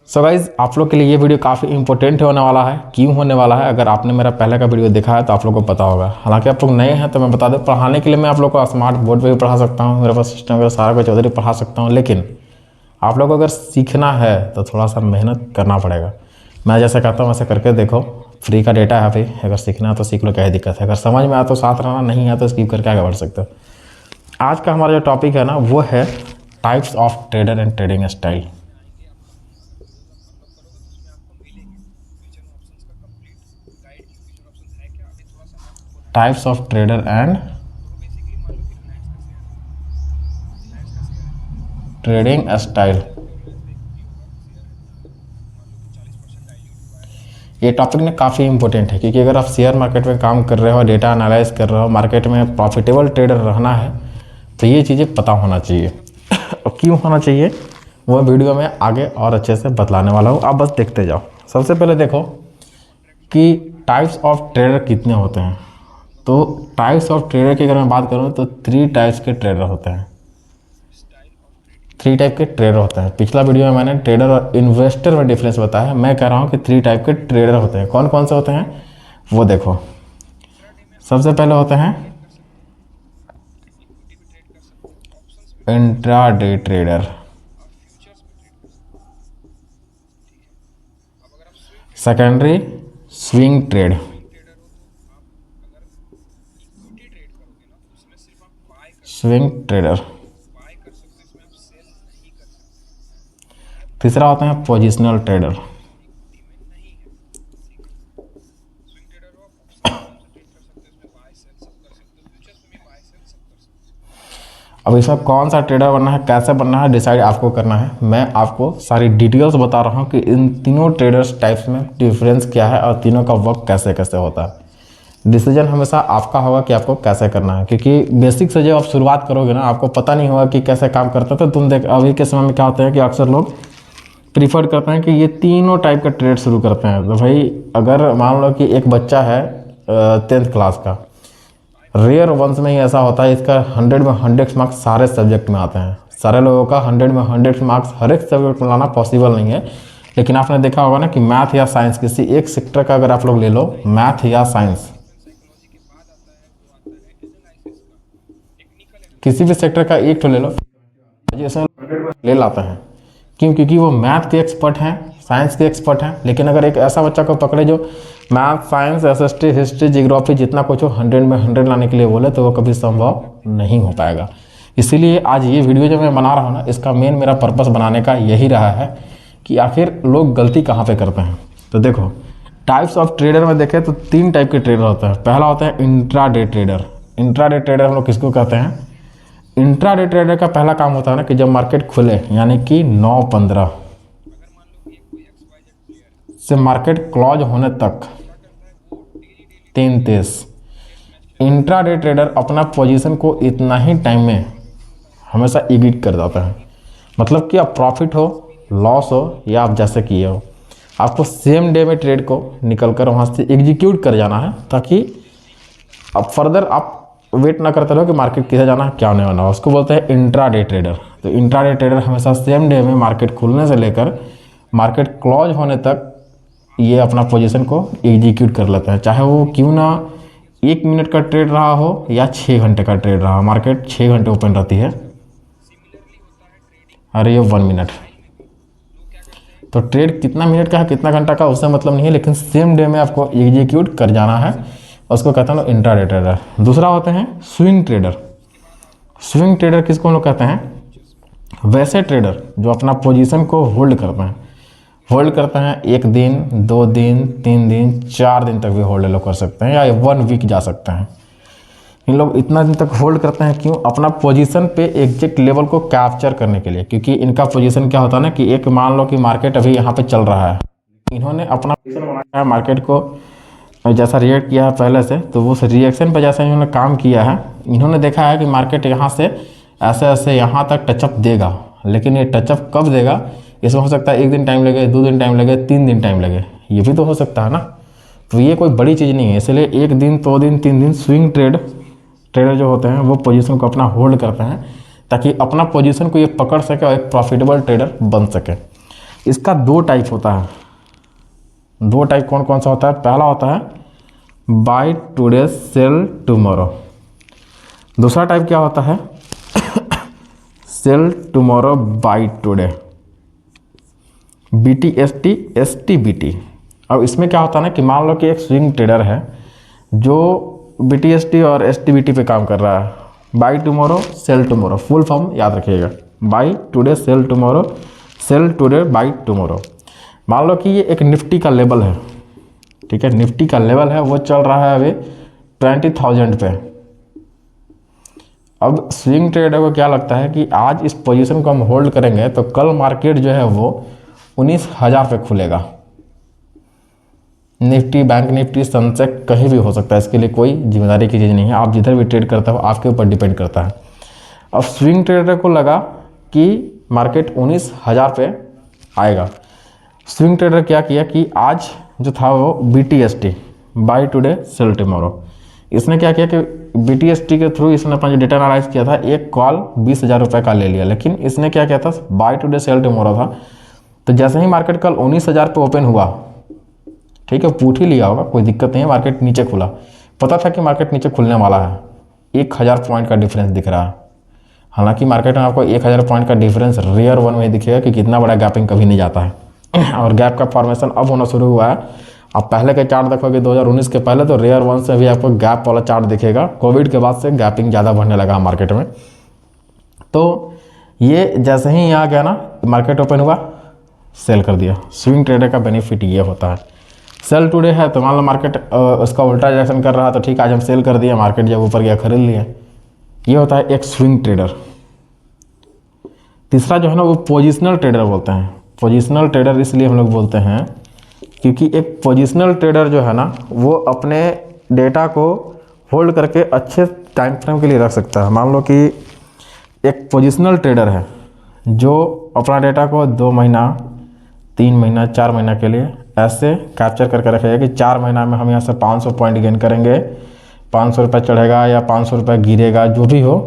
So guys आप लोग के लिए ये वीडियो काफ़ी इंपॉर्टेंट होने वाला है। क्यों होने वाला है? अगर आपने मेरा पहले का वीडियो देखा है तो आप लोग को पता होगा। हालांकि आप लोग नए हैं तो मैं बता दूं, पढ़ाने के लिए मैं आप लोग को स्मार्ट बोर्ड पे भी पढ़ा सकता हूँ, मेरे पास सिस्टम वगैरह सारा कुछ उधर ही पढ़ा सकता हूँ। लेकिन आप लोग को अगर सीखना है तो थोड़ा सा मेहनत करना पड़ेगा। मैं जैसे कहता हूँ वैसे करके देखो, फ्री का डेटा है भाई, अगर सीखना है तो सीख लो, क्या दिक्कत है। अगर समझ में आया तो साथ रहना, नहीं है तो स्किप करके आगे बढ़ सकते हो। आज का हमारा जो टॉपिक है ना वो है types of trader and trading style. Types of trader and trading style. ये टॉपिक ना काफ़ी इंपॉर्टेंट है, क्योंकि अगर आप शेयर मार्केट में काम कर रहे हो, डेटा एनालाइज कर रहे हो, मार्केट में प्रॉफिटेबल ट्रेडर रहना है तो ये चीज़ें पता होना चाहिए। और क्यों होना चाहिए वो वीडियो में आगे और अच्छे से बतलाने वाला हूँ, आप बस देखते जाओ। सबसे पहले देखो कि टाइप्स ऑफ ट्रेडर कितने होते हैं। तो टाइप्स ऑफ ट्रेडर की अगर मैं बात करूँ तो 3 टाइप्स के ट्रेडर होते हैं। 3 टाइप के ट्रेडर होते हैं। पिछला वीडियो में मैंने ट्रेडर और इन्वेस्टर में डिफरेंस बताया है। मैं कह रहा हूँ कि 3 टाइप के ट्रेडर होते हैं। कौन कौन से होते हैं वो देखो। सबसे पहले होते हैं intraday trader, secondary swing trade, swing trader, तीसरा होता है पोजिशनल ट्रेडर। अब इसमें कौन सा ट्रेडर बनना है, कैसे बनना है, डिसाइड आपको करना है। मैं आपको सारी डिटेल्स बता रहा हूँ कि इन तीनों ट्रेडर्स टाइप्स में डिफरेंस क्या है और तीनों का वर्क कैसे कैसे होता है। डिसीजन हमेशा आपका होगा कि आपको कैसे करना है, क्योंकि बेसिक से जब आप शुरुआत करोगे ना, आपको पता नहीं होगा कि कैसे काम करता है। तो तुम देख, अभी के समय में क्या होता है कि अक्सर लोग प्रीफर करते हैं कि ये तीनों टाइप का ट्रेड शुरू करते हैं। तो भाई अगर मान लो कि एक बच्चा है 10th क्लास का, रेयर वंश में ही ऐसा होता है, इसका 100 में 100 मार्क्स सारे सब्जेक्ट में आते हैं। सारे लोगों का 100 में 100 मार्क्स हर एक सब्जेक्ट में लाना पॉसिबल नहीं है। लेकिन आपने देखा होगा ना कि मैथ या साइंस, किसी एक सेक्टर का अगर आप लोग ले लो, मैथ या साइंस, किसी भी सेक्टर का एक तो ले लो, ले लाते हैं। क्यों? क्योंकि वो मैथ के एक्सपर्ट हैं, साइंस के एक्सपर्ट हैं। लेकिन अगर एक ऐसा बच्चा को पकड़े जो math, science, SST, history, geography जितना कुछ हो 100 में 100 लाने के लिए बोले तो वो कभी संभव नहीं हो पाएगा। इसीलिए आज ये वीडियो जो मैं बना रहा हूँ ना, इसका मेन मेरा पर्पस बनाने का यही रहा है कि आखिर लोग गलती कहाँ पे करते हैं। तो देखो, टाइप्स ऑफ ट्रेडर में देखें तो 3 टाइप के ट्रेडर होते हैं। पहला होता है इंट्राडे ट्रेडर। इंट्राडे ट्रेडर हम लोग किसको कहते हैं? इंट्राडे ट्रेडर का पहला काम होता है ना कि जब मार्केट खुले, यानी कि 9:15 से मार्केट क्लोज होने तक 3:30, इंट्राडे ट्रेडर अपना पोजीशन को इतना ही टाइम में हमेशा एग्जिट कर देता है। मतलब कि आप प्रॉफिट हो, लॉस हो या आप जैसे किए हो, आपको सेम डे में ट्रेड को निकल कर वहाँ से एग्जीक्यूट कर जाना है, ताकि अब फर्दर आप वेट ना करते रहो कि मार्केट किधर जाना है, क्या नहीं होना। उसको बोलते हैं इंट्राडे ट्रेडर। तो इंट्राडे ट्रेडर हमेशा सेम डे में मार्केट खुलने से लेकर मार्केट क्लोज होने तक ये अपना पोजीशन को एग्जीक्यूट कर लेते हैं, चाहे वो क्यों ना 1 मिनट का ट्रेड रहा हो या 6 घंटे का ट्रेड रहा हो। मार्केट 6 घंटे ओपन रहती है, अरे ये 1 मिनट। तो ट्रेड कितना मिनट का है, कितना घंटा का, उससे मतलब नहीं है, लेकिन सेम डे में आपको एग्जीक्यूट कर जाना है। उसको कहते हैं इंट्राडे ट्रेडर। दूसरा होते हैं स्विंग ट्रेडर। स्विंग ट्रेडर किसको हम लोग कहते हैं? वैसे ट्रेडर जो अपना पोजीशन को होल्ड करते हैं। होल्ड करते हैं 1 दिन, 2 दिन, 3 दिन, 4 दिन तक भी होल्ड लोग कर सकते हैं, या 1 वीक जा सकते हैं। इन लोग इतना दिन तक होल्ड करते हैं क्यों? अपना पोजीशन पे एग्जैक्ट लेवल को कैप्चर करने के लिए। क्योंकि इनका पोजीशन क्या होता है ना कि एक मान लो कि मार्केट अभी यहाँ पे चल रहा है, इन्होंने अपना पोजीशन बनाया है, मार्केट को जैसा रिएक्ट किया है पहले से, तो उस रिएक्शन पर जैसा इन्होंने काम किया है, इन्होंने देखा है कि मार्केट यहाँ से ऐसे ऐसे यहाँ तक टचअप देगा। लेकिन ये टचअप कब देगा, इसमें हो सकता है 1 दिन टाइम लगे, 2 दिन टाइम लगे, 3 दिन टाइम लगे, ये भी तो हो सकता है ना। तो ये कोई बड़ी चीज़ नहीं है। इसलिए 1 दिन, 2 दिन, 3 दिन स्विंग ट्रेडर जो होते हैं वो पोजीशन को अपना होल्ड करते हैं, ताकि अपना पोजीशन को ये पकड़ सके और एक प्रॉफिटेबल ट्रेडर बन सके। इसका दो टाइप होता है। दो टाइप कौन कौन सा होता है? पहला होता है बाय टुडे सेल टुमारो। दूसरा टाइप क्या होता है? Sell tomorrow buy today, BTST STBT। अब इसमें क्या होता है ना कि मान लो कि एक स्विंग ट्रेडर है जो BTST और STBT पे काम कर रहा है। Buy tomorrow sell tomorrow, full form याद रखिएगा, buy today sell tomorrow, sell today buy tomorrow. मान लो कि ये एक निफ्टी का लेवल है, ठीक है, निफ्टी का लेवल है, वो चल रहा है अभी 20,000 पे। अब स्विंग ट्रेडर को क्या लगता है कि आज इस पोजीशन को हम होल्ड करेंगे तो कल मार्केट जो है वो 19,000 पे खुलेगा। निफ्टी, बैंक निफ्टी, सेंसेक्स कहीं भी हो सकता है, इसके लिए कोई जिम्मेदारी की चीज़ नहीं है, आप जिधर भी ट्रेड करते हो आपके ऊपर डिपेंड करता है। अब स्विंग ट्रेडर को लगा कि मार्केट 19,000 पे आएगा। स्विंग ट्रेडर क्या किया कि आज जो था वो BTST, buy today sell tomorrow, इसने क्या किया कि BTST के थ्रू इसने अपना जो डेटा एनालाइज किया था, एक कॉल 20,000 रुपये का ले लिया। लेकिन इसने क्या किया था, बाय टुडे सेल टुमारो था, तो जैसे ही मार्केट कल 19,000 पे ओपन हुआ, ठीक है, पूछ ही लिया होगा, कोई दिक्कत नहीं है, मार्केट नीचे खुला, पता था कि मार्केट नीचे खुलने वाला है, 1,000 पॉइंट का डिफरेंस दिख रहा है। हालांकि मार्केट में आपको 1,000 पॉइंट का डिफरेंस रेयर वन में दिखेगा कि कितना बड़ा गैपिंग कभी नहीं जाता है। और गैप का फॉर्मेशन अब होना शुरू हुआ है। आप पहले के चार्ट देखोगे 2019 के पहले, तो रेयर वन से भी आपको गैप वाला चार्ट दिखेगा। कोविड के बाद से गैपिंग ज़्यादा बढ़ने लगा मार्केट में। तो ये जैसे ही यहाँ गया ना, मार्केट ओपन हुआ, सेल कर दिया। स्विंग ट्रेडर का बेनिफिट ये होता है। सेल टुडे है तो मान लो मार्केट उसका उल्टा डायरेक्शन कर रहा है, तो ठीक है, आज हम सेल कर दिया, मार्केट जब ऊपर गया खरीद लिया। ये होता है एक स्विंग ट्रेडर। तीसरा जो है ना वो पोजिशनल ट्रेडर बोलते हैं। पोजिशनल ट्रेडर इसलिए हम लोग बोलते हैं क्योंकि एक पोजिशनल ट्रेडर जो है ना वो अपने डेटा को होल्ड करके अच्छे टाइम फ्रेम के लिए रख सकता है। मान लो कि एक पोजिशनल ट्रेडर है जो अपना डेटा को 2 महीना, 3 महीना, 4 महीना के लिए ऐसे कैप्चर करके रखेगा कि 4 महीना में हम यहाँ से 500 पॉइंट गेन करेंगे, 500 रुपये चढ़ेगा या 500 रुपये गिरेगा, जो भी हो,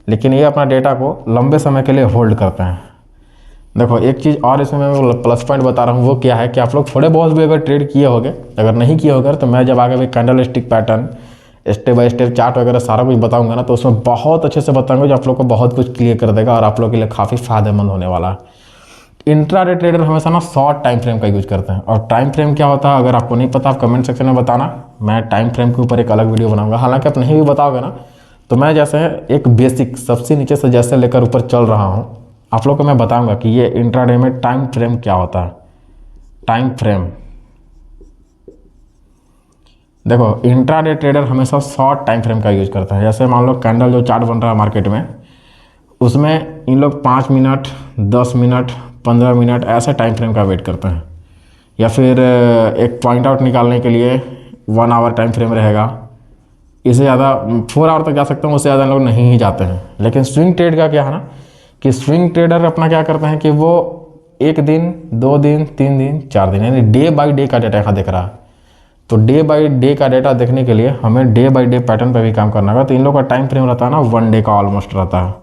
लेकिन ये अपना डेटा को लंबे समय के लिए होल्ड करते हैं। देखो एक चीज़ और इसमें मैं प्लस पॉइंट बता रहा हूँ, वो क्या है कि आप लोग थोड़े बहुत भी अगर ट्रेड किए होगे, अगर नहीं किए होगे तो मैं जब आगे भी candle stick pattern, step by step chart वगैरह सारा कुछ बताऊंगा ना, तो उसमें बहुत अच्छे से बताऊंगा जो आप लोग को बहुत कुछ क्लियर कर देगा और आप लोग के लिए काफ़ी फायदेमंद होने वाला है। इंट्राडे ट्रेडर हमेशा ना शॉर्ट टाइम फ्रेम का यूज करते हैं। और टाइम फ्रेम क्या होता है अगर आपको नहीं पता, आप कमेंट सेक्शन में बताना, मैं टाइम फ्रेम के ऊपर एक अलग वीडियो बनाऊंगा। हालांकि आप नहीं भी बताओगे ना, तो मैं जैसे एक बेसिक सबसे नीचे से जैसे लेकर ऊपर चल रहा हूँ, आप लोग को मैं बताऊंगा कि ये इंट्राडे में टाइम फ्रेम क्या होता है। टाइम फ्रेम देखो, इंट्राडे ट्रेडर हमेशा शॉर्ट टाइम फ्रेम का यूज करता है। जैसे मान लो कैंडल जो चार्ट बन रहा है मार्केट में, उसमें इन लोग 5 मिनट, 10 मिनट, 15 मिनट ऐसे टाइम फ्रेम का वेट करते हैं। या फिर एक पॉइंट आउट निकालने के लिए 1 आवर टाइम फ्रेम रहेगा। इससे ज़्यादा 4 आवर तक जा सकते हैं, उससे ज़्यादा लोग नहीं ही जाते हैं। लेकिन स्विंग ट्रेड का क्या है ना कि स्विंग ट्रेडर अपना क्या करते हैं कि वो 1 दिन, 2 दिन, 3 दिन, 4 दिन, यानी डे बाई डे का डेटा यहाँ दिख रहा है। तो डे बाई डे का डेटा देखने के लिए हमें डे बाई डे पैटर्न पर भी काम करना होगा। तो इन लोग का टाइम फ्रेम रहता है ना 1 डे का ऑलमोस्ट रहता है।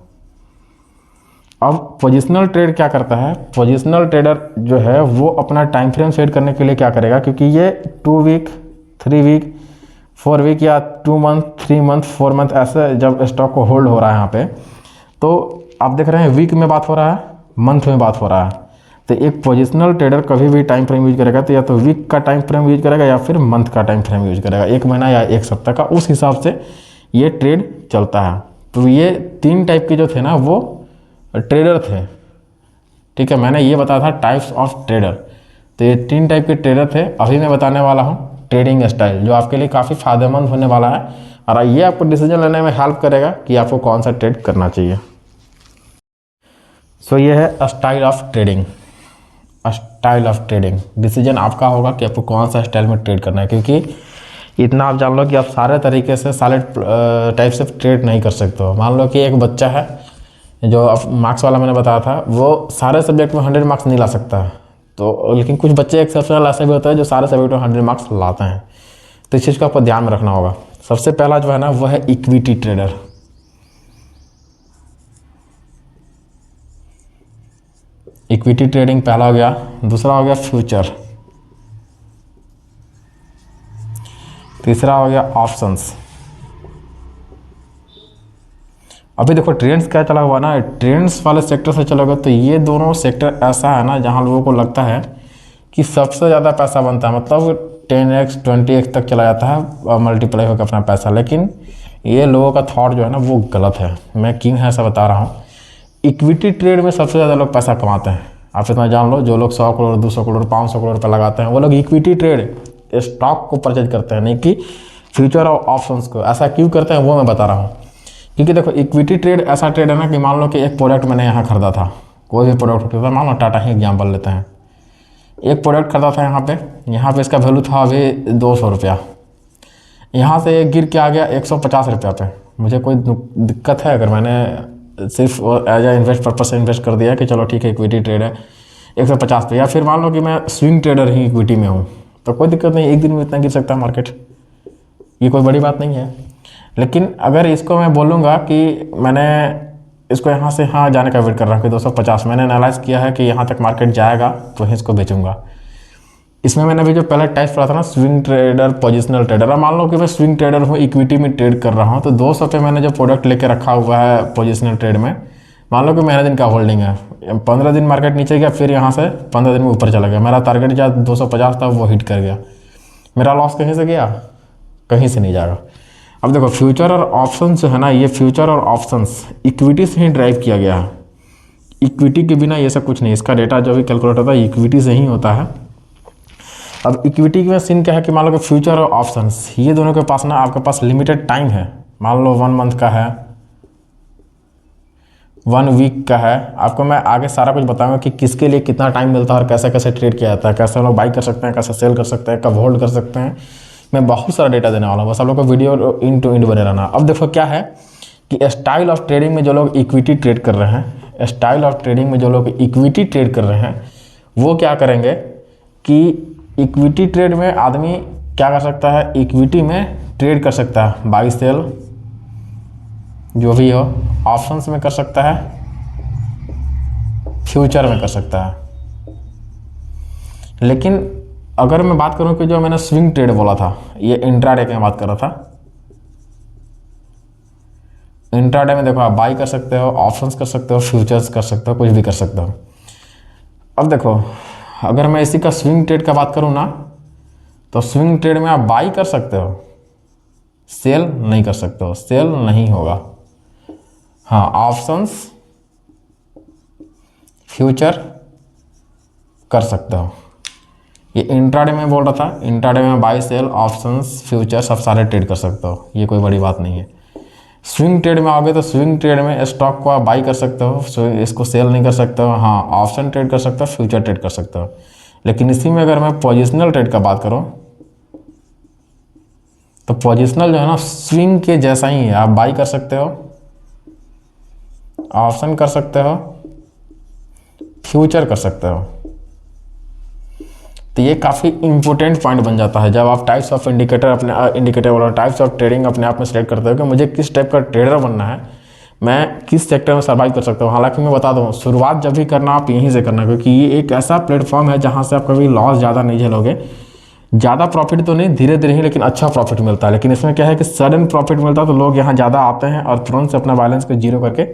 अब पोजिशनल ट्रेड क्या करता है, पोजिशनल ट्रेडर जो है वो अपना टाइम फ्रेम सेट करने के लिए क्या करेगा, क्योंकि ये 2 वीक, 3 वीक, 4 वीक या 2 मंथ, 3 मंथ, 4 मंथ ऐसे जब स्टॉक को होल्ड हो रहा है यहाँ पे, तो आप देख रहे हैं वीक में बात हो रहा है, मंथ में बात हो रहा है। तो एक पोजिशनल ट्रेडर कभी भी टाइम फ्रेम यूज करेगा तो या तो वीक का टाइम फ्रेम यूज करेगा या फिर मंथ का टाइम फ्रेम यूज करेगा, 1 महीना या 1 सप्ताह का, उस हिसाब से ये ट्रेड चलता है। तो ये 3 टाइप के जो थे ना वो ट्रेडर थे, ठीक है। मैंने ये बताया था टाइप्स ऑफ ट्रेडर, तो ये 3 टाइप के ट्रेडर थे। अभी मैं बताने वाला हूँ ट्रेडिंग स्टाइल, जो आपके लिए काफ़ी फायदेमंद होने वाला है और ये आपको डिसीजन लेने में हेल्प करेगा कि आपको कौन सा ट्रेड करना चाहिए। सो ये है style of trading. Style of trading, decision आपका होगा कि आपको कौन सा स्टाइल में ट्रेड करना है, क्योंकि इतना आप जान लो कि आप सारे तरीके से सारे टाइप से ट्रेड नहीं कर सकते हो। मान लो कि एक बच्चा है जो अब मार्क्स वाला मैंने बताया था, वो सारे सब्जेक्ट में 100 मार्क्स नहीं ला सकता है, तो लेकिन कुछ बच्चे एक्सेप्शनल ऐसे भी होते हैं जो सारे सब्जेक्ट में 100 मार्क्स लाते हैं। तो इस चीज़ को आपको ध्यान में रखना होगा। सबसे पहला जो है ना वो है इक्विटी ट्रेडर। इक्विटी ट्रेडिंग पहला हो गया। दूसरा हो गया फ्यूचर। तीसरा हो गया ऑप्शंस। अभी देखो ट्रेंड्स क्या चला हुआ ना, ट्रेंड्स वाले सेक्टर से चलोगे तो ये दोनों सेक्टर ऐसा है ना जहाँ लोगों को लगता है कि सबसे ज़्यादा पैसा बनता है, मतलब 10x 20x तक चला जाता है और मल्टीप्लाई होकर अपना पैसा। लेकिन ये लोगों का थॉट जो है ना वो गलत है। मैं क्यों ऐसा बता रहा हूँ, इक्विटी ट्रेड में सबसे ज़्यादा लोग पैसा कमाते हैं। आप इतना जान लो, जो लोग 100 करोड़ 200 करोड़ 500 करोड़ रुपये लगाते हैं वो लोग इक्विटी ट्रेड स्टॉक को परचेज करते हैं, नहीं कि फ्यूचर और ऑप्शंस को। ऐसा क्यों करते हैं वो मैं बता रहा हूँ। क्योंकि देखो इक्विटी ट्रेड ऐसा ट्रेड है ना कि मान लो कि एक प्रोडक्ट मैंने यहाँ खरीदा था, कोई भी प्रोडक्ट खरीदा, मान लो टाटा ही एग्जाम्पल लेते हैं। एक प्रोडक्ट खरीदा था यहाँ पे इसका वैल्यू था अभी 200 रुपया। यहाँ से गिर के आ गया 150 रुपया पे। मुझे कोई दिक्कत है अगर मैंने सिर्फ एज ए इन्वेस्ट पर्पज से इन्वेस्ट कर दिया कि चलो ठीक है इक्विटी ट्रेड है 150 पे, या फिर मान लो कि मैं स्विंग ट्रेडर ही इक्विटी में हूँ, तो कोई दिक्कत नहीं, एक दिन में इतना गिर सकता है मार्केट, ये कोई बड़ी बात नहीं है। लेकिन अगर इसको मैं बोलूँगा कि मैंने इसको यहाँ से हाँ जाने का वेट कर रहा हूँ कि 250, मैंने एनालाइज किया है कि यहाँ तक मार्केट जाएगा तो ही इसको बेचूंगा। इसमें मैंने अभी जो पहला टाइप पढ़ा था ना, स्विंग ट्रेडर पोजिशनल ट्रेडर। अब मान लो कि मैं स्विंग ट्रेडर हूँ, इक्विटी में ट्रेड कर रहा हूँ, तो 200 पे मैंने जो प्रोडक्ट लेके रखा हुआ है पोजिशनल ट्रेड में, मान लो कि महीने दिन का होल्डिंग है, 15 दिन मार्केट नीचे गया, फिर यहाँ से 15 दिन में ऊपर चला गया, मेरा टारगेट जहाँ 250 था वो हिट कर गया, मेरा लॉस कहीं से गया? कहीं से नहीं जाएगा। अब देखो फ्यूचर और ऑप्शन जो है ना, ये फ्यूचर और ऑप्शंस इक्विटी से ही ड्राइव किया गया है। इक्विटी के बिना ये सब कुछ नहीं, इसका डेटा जो भी कैलकुलेट होता है इक्विटी से ही होता है। अब इक्विटी में सीन क्या है कि मान लो कि फ्यूचर और ऑप्शंस ये दोनों के पास ना आपके पास लिमिटेड टाइम है, मान लो 1 मंथ का है, 1 वीक का है। आपको मैं आगे सारा कुछ बताऊंगा कि किसके लिए कितना टाइम मिलता है और कैसे कैसे ट्रेड किया जाता है, कैसे हम लोग बाई कर सकते हैं, कैसे सेल कर सकते हैं, कब होल्ड कर सकते हैं। मैं बहुत सारा डेटा देने वाला हूँ, बस आप लोग को वीडियो इन टू इंड बने रहना। अब देखो क्या है कि स्टाइल ऑफ ट्रेडिंग में जो लोग इक्विटी ट्रेड कर रहे हैं, स्टाइल ऑफ ट्रेडिंग में जो लोग इक्विटी ट्रेड कर रहे हैं वो क्या करेंगे कि इक्विटी ट्रेड में आदमी क्या कर सकता है, इक्विटी में ट्रेड कर सकता है, बाई सेल जो भी हो, ऑप्शंस में कर सकता है, फ्यूचर में कर सकता है। लेकिन अगर मैं बात करूं कि जो मैंने स्विंग ट्रेड बोला था, ये इंट्राडे की बात कर रहा था। इंट्राडे में देखो आप बाई कर सकते हो, ऑप्शंस कर सकते हो, फ्यूचर्स कर सकते हो, कुछ भी कर सकते हो। अब देखो अगर मैं इसी का स्विंग ट्रेड का बात करूं ना, तो स्विंग ट्रेड में आप बाई कर सकते हो, सेल नहीं कर सकते हो, सेल नहीं होगा। हाँ, ऑप्शंस फ्यूचर कर सकते हो। ये इंट्राडे में बोल रहा था, इंट्राडे में बाई सेल ऑप्शंस फ्यूचर सब सारे ट्रेड कर सकते हो, ये कोई बड़ी बात नहीं है। स्विंग ट्रेड में आओगे तो स्विंग ट्रेड में स्टॉक को आप बाई कर सकते हो, इसको सेल नहीं कर सकते हो। हाँ, ऑप्शन ट्रेड कर सकते हो, फ्यूचर ट्रेड कर सकते हो। लेकिन इसी में अगर मैं पोजिशनल ट्रेड का बात करूँ तो पोजिशनल जो है ना स्विंग के जैसा ही है, आप बाई कर सकते हो, ऑप्शन कर सकते हो, फ्यूचर कर सकते हो। तो ये काफ़ी इंपॉर्टेंट पॉइंट बन जाता है जब आप टाइप्स ऑफ इंडिकेटर अपने इंडिकेटर वाला टाइप्स ऑफ ट्रेडिंग अपने आप में सेलेक्ट करते हो कि मुझे किस टाइप का ट्रेडर बनना है, मैं किस सेक्टर में सर्वाइव कर सकता हूँ। हालांकि मैं बता दूँ, शुरुआत जब भी करना आप यहीं से करना, क्योंकि ये एक ऐसा प्लेटफॉर्म है जहाँ से आप कभी लॉस ज़्यादा नहीं झेलोगे। ज़्यादा प्रॉफिट तो नहीं, धीरे धीरे ही, लेकिन अच्छा प्रॉफिट मिलता है। लेकिन इसमें क्या है कि सडन प्रॉफिट मिलता है तो लोग यहाँ ज़्यादा आते हैं और तुरंत से अपना बैलेंस को जीरो करके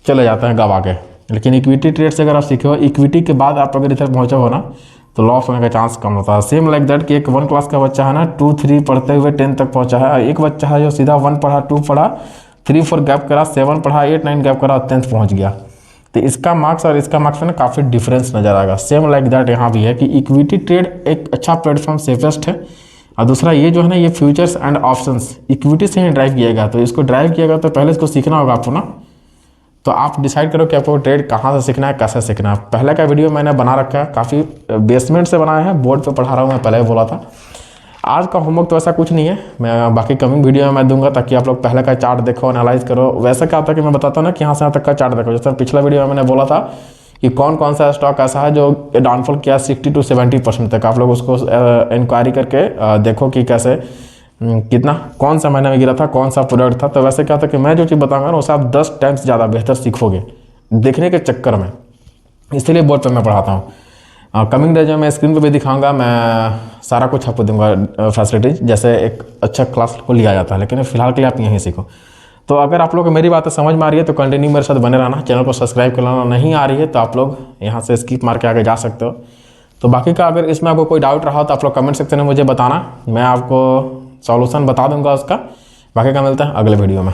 चले जाते हैं गवा के। लेकिन इक्विटी ट्रेड से अगर आप सीखे हो, इक्विटी के बाद आप अगर इधर पहुँचे हो ना तो लॉस होने का चांस कम होता है। सेम लाइक दैट कि एक 1 क्लास का बच्चा है ना 2 3 पढ़ते हुए 10 तक पहुंचा है, एक बच्चा है जो सीधा 1 पढ़ा, 2 पढ़ा, 3 4 गैप करा, 7 पढ़ा, 8 9 गैप करा, 10th पहुंच गया। तो इसका मार्क्स और इसका मार्क्स में ना काफ़ी डिफरेंस नजर आएगा। सेम लाइक दैट यहाँ भी है कि इक्विटी ट्रेड एक अच्छा प्लेटफॉर्म सेफेस्ट है, और दूसरा ये जो है ना ये फ्यूचर्स एंड ऑप्शंस इक्विटी से ही ड्राइव किएगा। तो इसको ड्राइव किएगा तो पहले इसको सीखना होगा आपको ना, तो आप डिसाइड करो कि आपको ट्रेड कहाँ से सीखना है, कैसे सीखना है। पहले का वीडियो मैंने बना रखा है, काफ़ी बेसमेंट से बनाया है, बोर्ड पे पढ़ा रहा हूँ, मैं पहले ही बोला था। आज का होमवर्क तो ऐसा कुछ नहीं है, मैं बाकी कमिंग वीडियो में मैं दूंगा ताकि आप लोग पहले का चार्ट देखो, एनालाइज करो। वैसे क्या होता है कि मैं बताता हूँ ना कि यहाँ से यहाँ तक का चार्ट देखो। जैसे पिछला वीडियो में मैंने बोला था कि कौन कौन सा स्टॉक ऐसा है जो डाउनफॉल किया 60 to 70% तक, आप लोग उसको इंक्वायरी करके देखो कि कैसे कितना कौन सा महीने में गिरा था, कौन सा प्रोडक्ट था। तो वैसे क्या था कि मैं जो चीज़ बताऊंगा ना उसे आप 10 टाइम्स ज़्यादा बेहतर सीखोगे देखने के चक्कर में। इसलिए बोर्ड पे मैं पढ़ाता हूँ। कमिंग डेज में मैं स्क्रीन पे भी दिखाऊंगा, मैं सारा कुछ आपको दूंगा फैसिलिटीज, जैसे एक अच्छा क्लास को लिया जाता है, लेकिन फिलहाल के लिए आप यहीं सीखो। तो अगर आप लोग को मेरी बातें समझ में आ रही है तो कंटिन्यू मेरे साथ बने रहना, चैनल को सब्सक्राइब कर लेना। नहीं आ रही है तो आप लोग यहाँ से स्किप मार के आगे जा सकते हो। तो बाकी का अगर इसमें आपको कोई डाउट रहा हो तो आप लोग कमेंट सेक्शन में मुझे बताना, मैं आपको सॉल्यूशन बता दूंगा उसका। बाकी का मिलता है अगले वीडियो में।